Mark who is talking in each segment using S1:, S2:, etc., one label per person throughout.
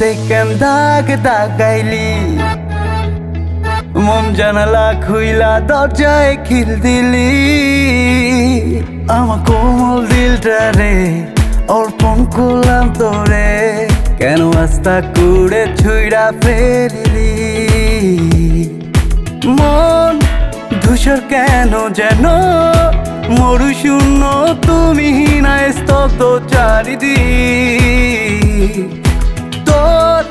S1: মতে কেন দাগ দাগাইলি মন জানালা খুইলা দরজায় খিল দিলি আমার কোমল দিলটা রে অর্পণ করলাম তোরে কেন আস্তা কুড়ে ছুঁড়া ফেলিলি মন ধূসর কেন যেন মরু শূন্য তুমি না স্তব্ধ চারিদিক তোর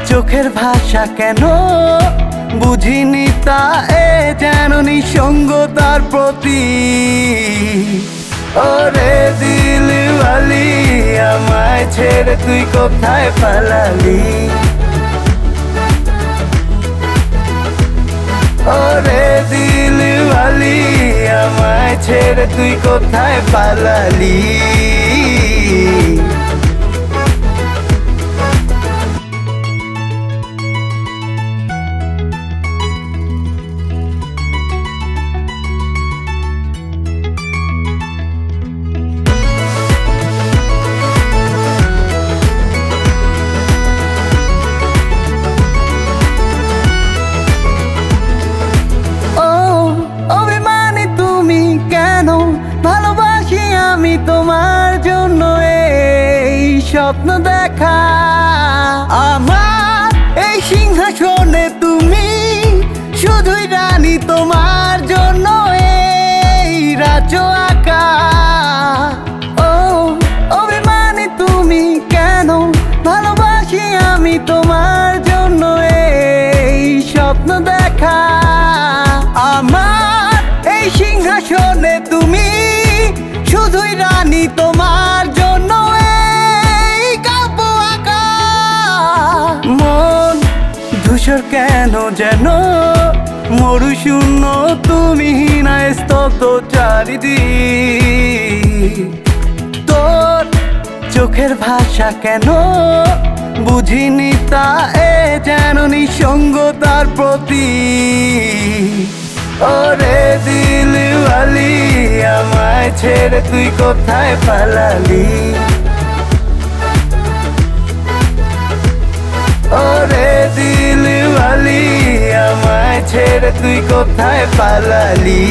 S1: চোখের ভাষা কেন বুঝিনি তা এ যেন নিঃসঙ্গতার প্রতি ওরে দিলওয়ালি আমায় ছেড়ে তুই কোথায় পালালি ওরে দিলওয়ালি আমায় ছেড়ে তুই কোথায় পালালি ভালোবাসি আমি তোমার জন্য এই স্বপ্ন দেখা আমার এই সিংহাসনে তুমি শুধুই রানী তোমার জন্য এই রাজ্য আঁকা ও অভিমানী তুমি কেন ভালোবাসি আমি তোমার জন্য এই স্বপ্ন দেখা আমার এই সিংহাসনে তুমি শুধুই রানী তোমার জন্য এই কাব্য আঁকা মন ধূসর কেন যেন মরু শূন্য তুমি না স্তব্ধ চারিদিক তোর চোখের ভাষা কেন বুঝিনি তা এ যেন নিঃসঙ্গতার প্রতি ওরে দিলওয়ালি আমায় ছেড়ে তুই কোথায় পালালি ওরে দিলওয়ালি আমায় ছেড়ে তুই কোথায় পালালি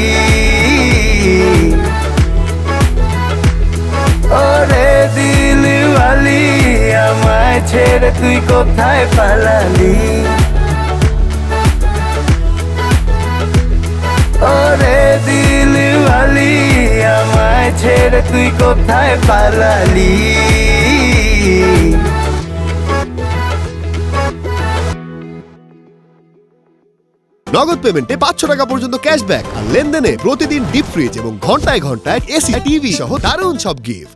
S1: ওরে দিলওয়ালি আমায় ছেড়ে তুই কোথায় পালালি ওরে দিলওয়ালি আমায় ছেড়ে তুই কোথায় পালালি
S2: নগদ পেমেন্টে 500 টাকা পর্যন্ত ক্যাশব্যাক আর লেনদেনে প্রতিদিন ডিপ ফ্রিজ এবং ঘন্টায় ঘন্টায় এসি টিভি সহ দারুণ সব গিফট।